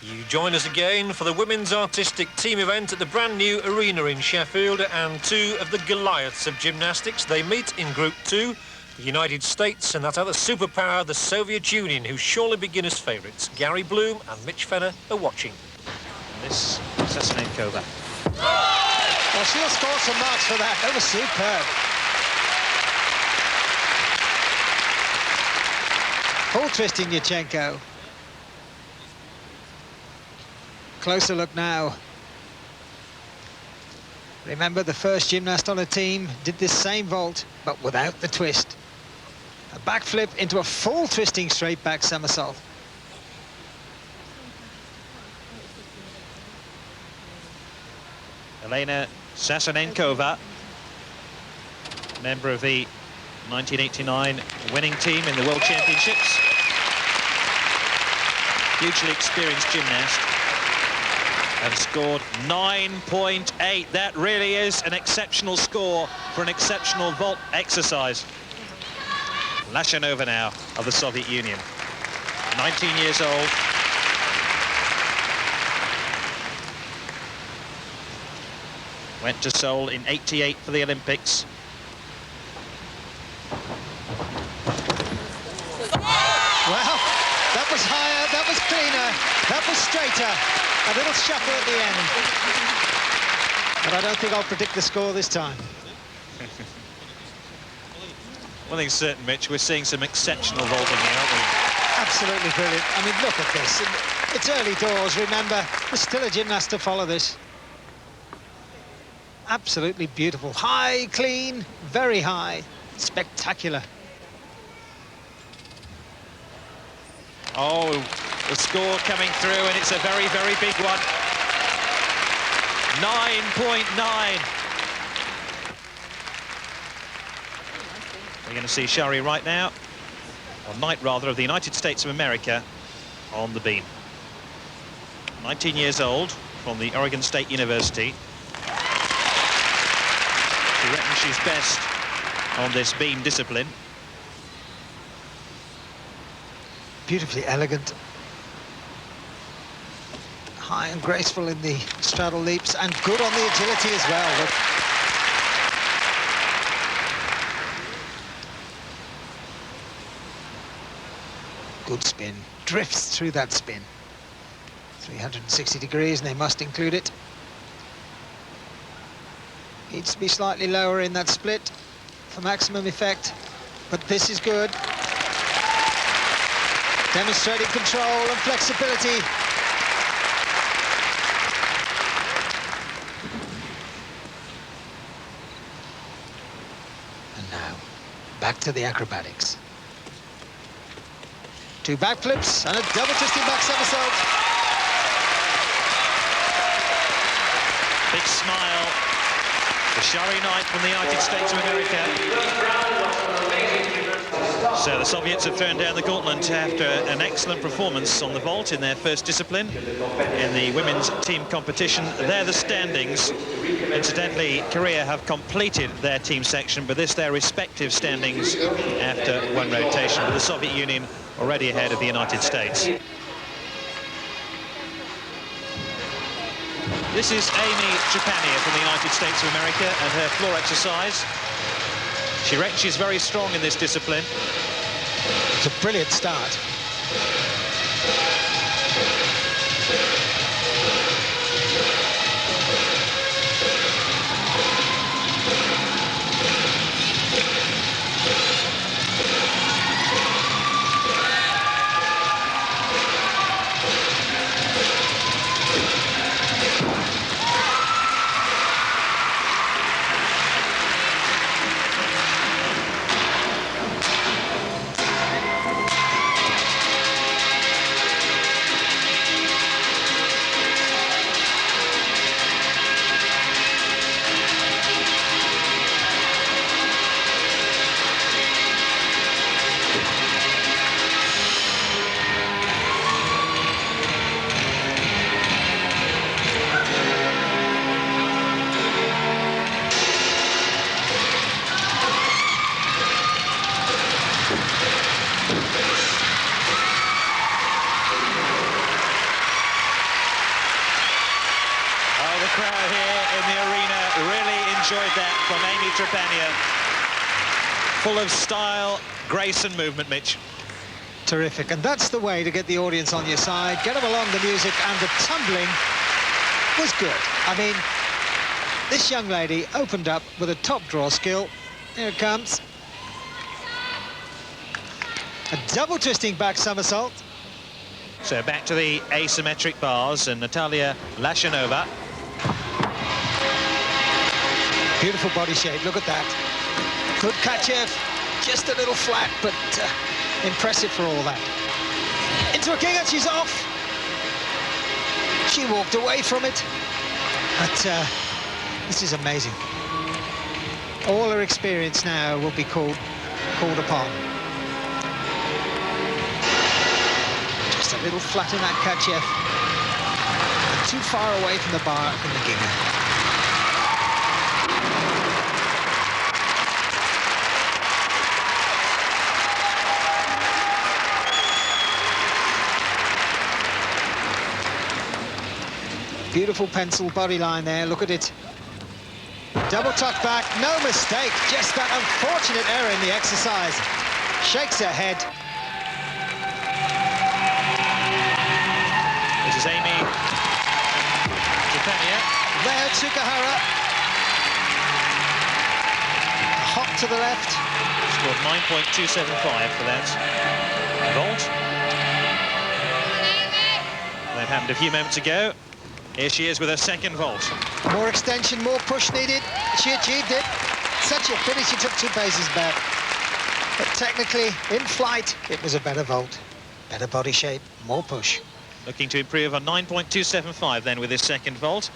You join us again for the women's artistic team event at the brand new arena in Sheffield, and two of the Goliaths of gymnastics. They meet in Group 2, the United States and that other superpower, the Soviet Union, who surely beginners' favourites. Gary Bloom and Mitch Fenner are watching. And this Sasanenkova. Well, she'll score some marks for that. That was superb. Full twisting Yurchenko. Closer look now. Remember, the first gymnast on a team did this same vault, but without the twist. A backflip into a full twisting straight back somersault. Elena Sasanenkova, member of the 1989 winning team in the World Championships. Hugely experienced gymnast. And scored 9.8. That really is an exceptional score for an exceptional vault exercise. Lashanova now of the Soviet Union, 19 years old. Went to Seoul in '88 for the Olympics. Well, that was higher, that was cleaner, that was straighter. A little shuffle at the end. But I don't think I'll predict the score this time. One thing's certain, Mitch, we're seeing some exceptional vaulting here, aren't we? Absolutely brilliant. I mean, look at this. It's early doors, remember. There's still a gymnast to follow this. Absolutely beautiful. High, clean, very high. Spectacular. Oh, the score coming through, and it's a very, very big one. 9.9. We're going to see Shari right now, or Knight rather, of the United States of America on the beam. 19 years old, from the Oregon State University. She reckons she's best on this beam discipline. Beautifully elegant. High and graceful in the straddle leaps, and good on the agility as well. Look. Good spin. Drifts through that spin. 360 degrees, and they must include it. Needs to be slightly lower in that split for maximum effect, but this is good. Demonstrating control and flexibility. And now, back to the acrobatics. Two backflips and a double twisting back somersault. Big smile for Shari Knight from the United States of America. So the Soviets have thrown down the gauntlet after an excellent performance on the vault in their first discipline in the women's team competition. They're the standings. Incidentally, Korea have completed their team section, but this their respective standings after one rotation, with the Soviet Union already ahead of the United States. This is Amy Trepanier from the United States of America and her floor exercise. She reckons she's very strong in this discipline. It's a brilliant start. crowd here in the arena really enjoyed that from Amy Trepanier. Full of style, grace and movement, Mitch. Terrific, and that's the way to get the audience on your side, get them along the music, and the tumbling was good. I mean, this young lady opened up with a top draw skill. Here it comes. A double twisting back somersault. So back to the asymmetric bars, and Natalia Lashanova. Beautiful body shape, look at that. Good Kachev, just a little flat, but impressive for all that. Into a king, and she's off. She walked away from it, but this is amazing. All her experience now will be called upon. Just a little flat in that Kachev, and too far away from the bar in the Giga. Beautiful pencil body line there, look at it. Double tuck back, no mistake, just that unfortunate error in the exercise. Shakes her head. This is Amy Trepanier. There, Tsukahara. Hop to the left. Scored 9.275 for that vault. That happened a few moments ago. Here she is with her second vault. More extension, more push needed. She achieved it. Such a finish, she took 2 paces back. But technically, in flight, it was a better vault. Better body shape, more push. Looking to improve on 9.275 then with his second vault.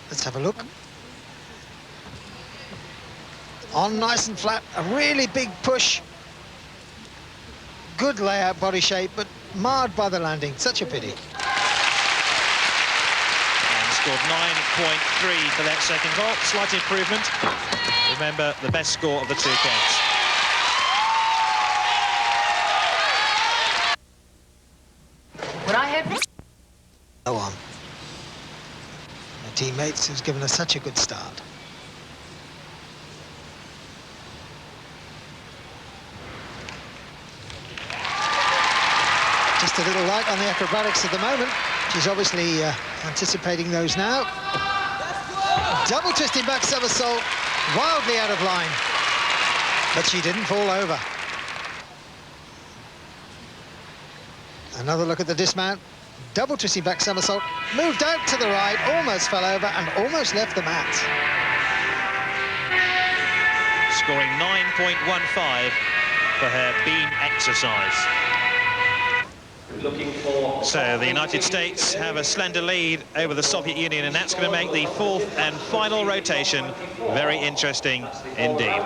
Let's have a look. On nice and flat, a really big push. Good layout body shape, but marred by the landing. Such a pity. Scored 9.3 for that second vault. Slight improvement. Remember, the best score of the 2 counts. When I had... Go on. My teammates who's given us such a good start. Just a little light on the acrobatics at the moment. She's obviously anticipating those now. Double twisting back somersault, wildly out of line. But she didn't fall over. Another look at the dismount. Double twisting back somersault, moved out to the right, almost fell over and almost left the mat. Scoring 9.15 for her beam exercise. So the United States have a slender lead over the Soviet Union, and that's going to make the 4th and final rotation very interesting indeed.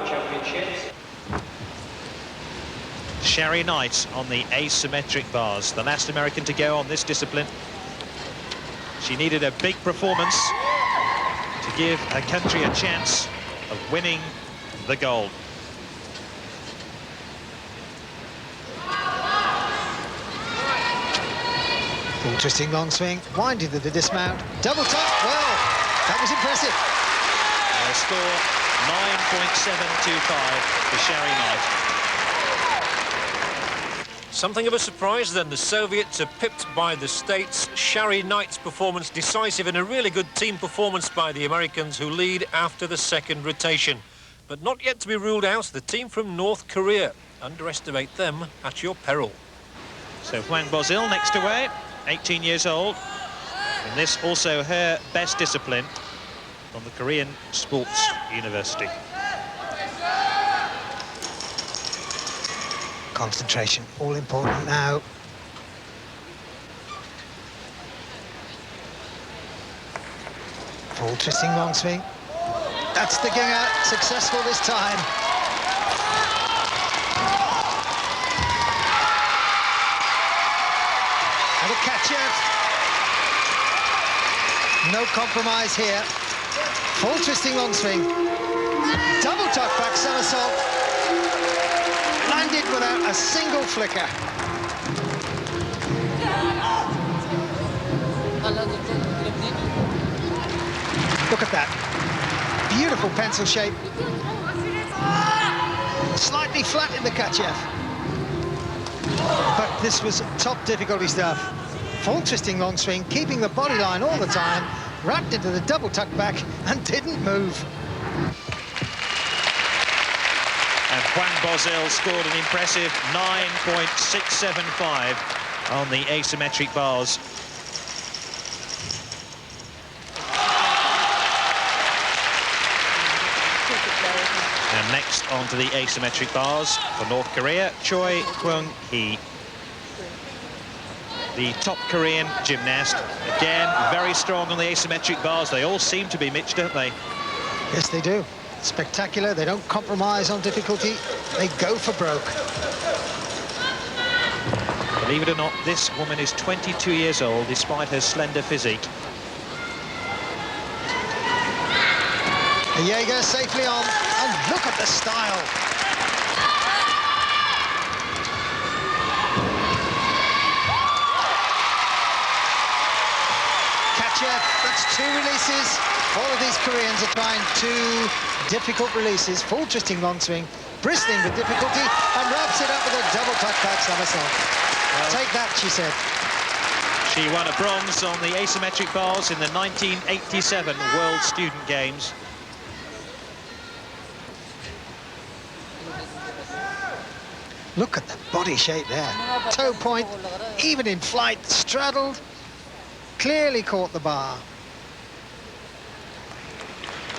Sherry Knight on the asymmetric bars, the last American to go on this discipline. She needed a big performance to give her country a chance of winning the gold. Full twisting long swing, winding to the dismount, double tuck, well, that was impressive. Score 9.725 for Sherry Knight. Something of a surprise then. The Soviets are pipped by the States. Sherry Knight's performance decisive in a really good team performance by the Americans, who lead after the second rotation. But not yet to be ruled out, the team from North Korea. Underestimate them at your peril. So Hwang Bozil next away. 18 years old, and this also her best discipline from the Korean Sports University. Concentration, all important now. Full twisting long swing. That's the Giga, successful this time. And a Kachev. No compromise here. Full twisting long swing. Double tuck back somersault. Landed without a single flicker. Look at that. Beautiful pencil shape. Slightly flat in the Kachev. But this was top difficulty stuff. Full twisting long swing, keeping the body line all the time, wrapped into the double tuck back and didn't move. And Juan Bozil scored an impressive 9.675 on the asymmetric bars. And next onto the asymmetric bars for North Korea, Choi Kwon-hee. The top Korean gymnast. Again, very strong on the asymmetric bars. They all seem to be Mitch, don't they? Yes, they do. Spectacular. They don't compromise on difficulty. They go for broke. Believe it or not, this woman is 22 years old, despite her slender physique. The Jaeger safely on, and look at the style. Kachev, that's 2 releases. All of these Koreans are trying 2 difficult releases. Full twisting long swing, bristling with difficulty, and wraps it up with a double tuck back somersault. Well, take that, she said. She won a bronze on the asymmetric bars in the 1987 World Student Games. Look at the body shape there. Toe point, even in flight, straddled, clearly caught the bar.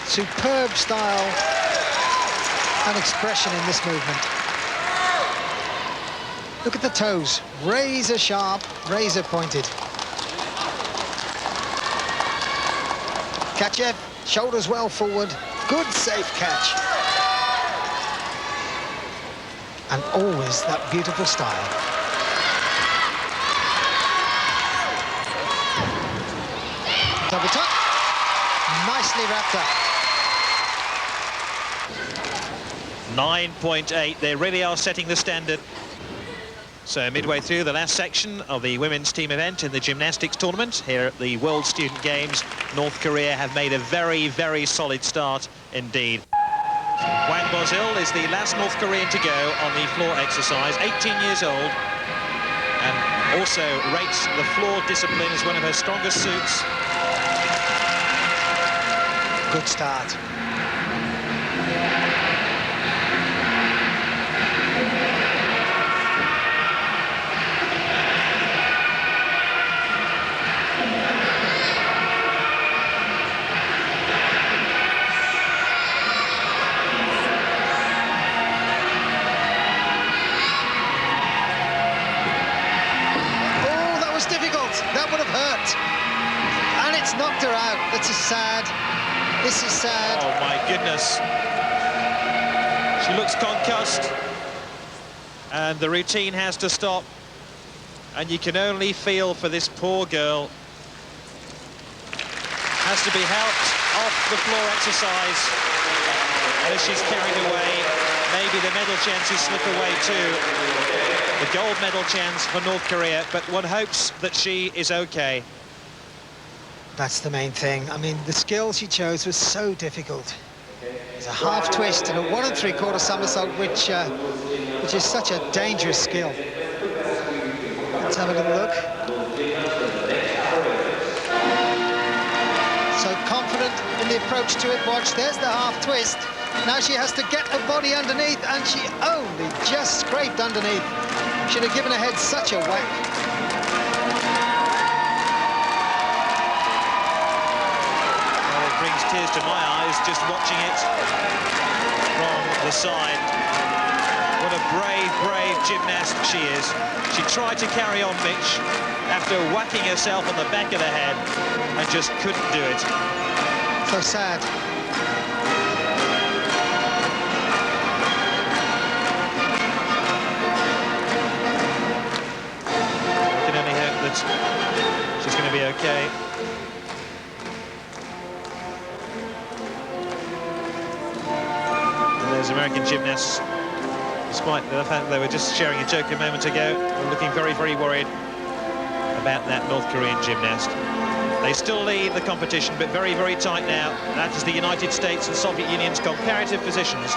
Superb style and expression in this movement. Look at the toes, razor sharp, razor pointed. Kachev, shoulders well forward, good safe catch. And always that beautiful style. Double tuck, nicely wrapped up. 9.8, they really are setting the standard. So midway through the last section of the women's team event in the gymnastics tournament here at the World Student Games, North Korea have made a very, very solid start indeed. Juan Bozil is the last North Korean to go on the floor exercise, 18 years old, and also rates the floor discipline as one of her strongest suits. Good start. That would have hurt, and it's knocked her out. This is sad. This is sad. Oh my goodness, she looks concussed, and the routine has to stop, and you can only feel for this poor girl. Has to be helped off the floor exercise, and as she's carried away, maybe the medal chances slip away too. The gold medal chance for North Korea, but one hopes that she is okay. That's the main thing. I mean, the skill she chose was so difficult. It's a half twist and a 1 3/4 somersault, which is such a dangerous skill. Let's have a little look. So confident in the approach to it. Watch, there's the half twist. Now she has to get her body underneath, and she only just scraped underneath. Should have given her head such a whack. Well, it brings tears to my eyes just watching it from the side. What a brave, brave gymnast she is. She tried to carry on, Mitch, after whacking herself on the back of the head and just couldn't do it. So sad. She's going to be okay. And there's American gymnasts, despite the fact they were just sharing a joke a moment ago, were looking very, very worried about that North Korean gymnast. They still lead the competition, but very, very tight now. That is the United States and Soviet Union's comparative positions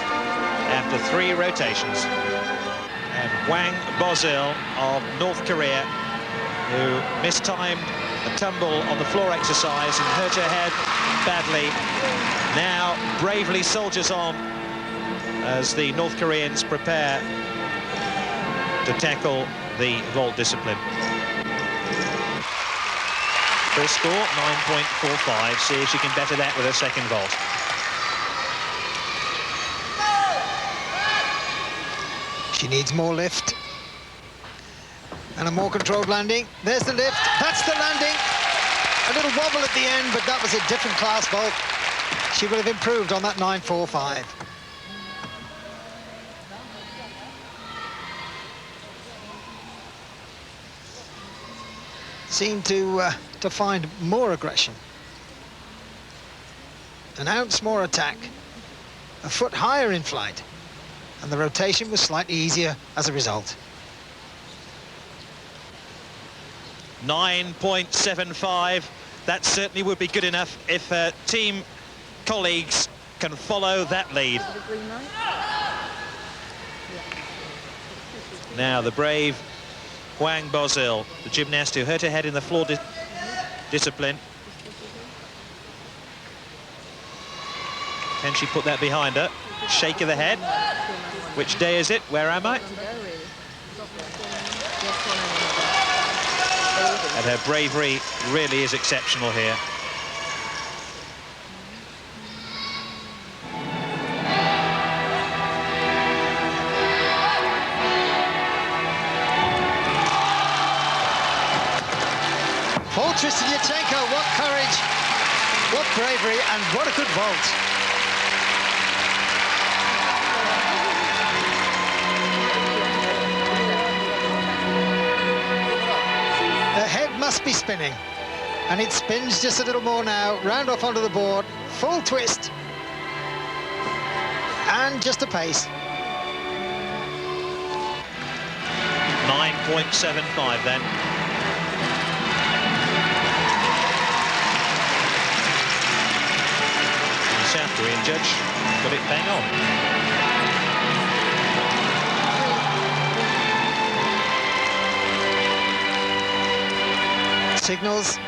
after 3 rotations. And Hwang Bozil of North Korea, who mistimed a tumble on the floor exercise and hurt her head badly, now bravely soldiers on as the North Koreans prepare to tackle the vault discipline. First score, 9.45. See if she can better that with her second vault. She needs more lift. And a more controlled landing. There's the lift. That's the landing. A little wobble at the end, but that was a different class vault. She would have improved on that 9.45. Seemed to find more aggression. An ounce more attack. A foot higher in flight. And the rotation was slightly easier as a result. 9.75. That certainly would be good enough if team colleagues can follow that lead. Now the brave Hwang Bozil, the gymnast who hurt her head in the floor discipline. Can she put that behind her? Shake of the head. Which day is it? Where am I? And her bravery really is exceptional here. Full twist of Yurchenko, what courage, what bravery, and what a good vault. The head must be spinning, and it spins just a little more now. Round off onto the board, full twist, and just a pace. 9.75 then. The South Korean judge got it bang on. Signals,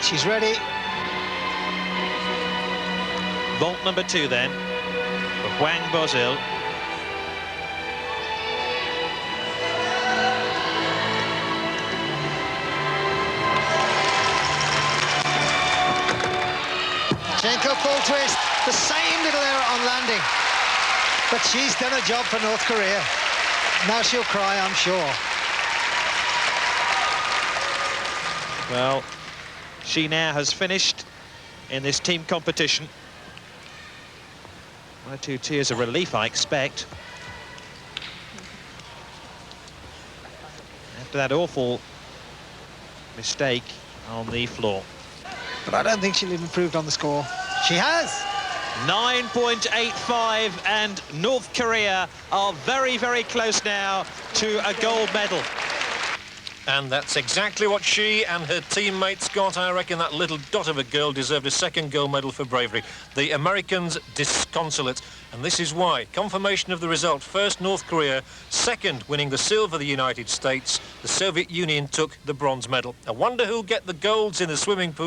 she's ready. Vault number 2 then, for Hwang Bozil. Yurchenko full twist, the same little error on landing. But she's done a job for North Korea. Now she'll cry, I'm sure. Well, she now has finished in this team competition. 1 or 2 tears of relief, I expect. After that awful mistake on the floor. But I don't think she'll have improved on the score. She has. 9.85, and North Korea are very, very close now to a gold medal. And that's exactly what she and her teammates got. I reckon that little dot of a girl deserved a second gold medal for bravery. The Americans disconsolate, and this is why. Confirmation of the result. First North Korea, second winning the silver the United States. The Soviet Union took the bronze medal. I wonder who'll get the golds in the swimming pool.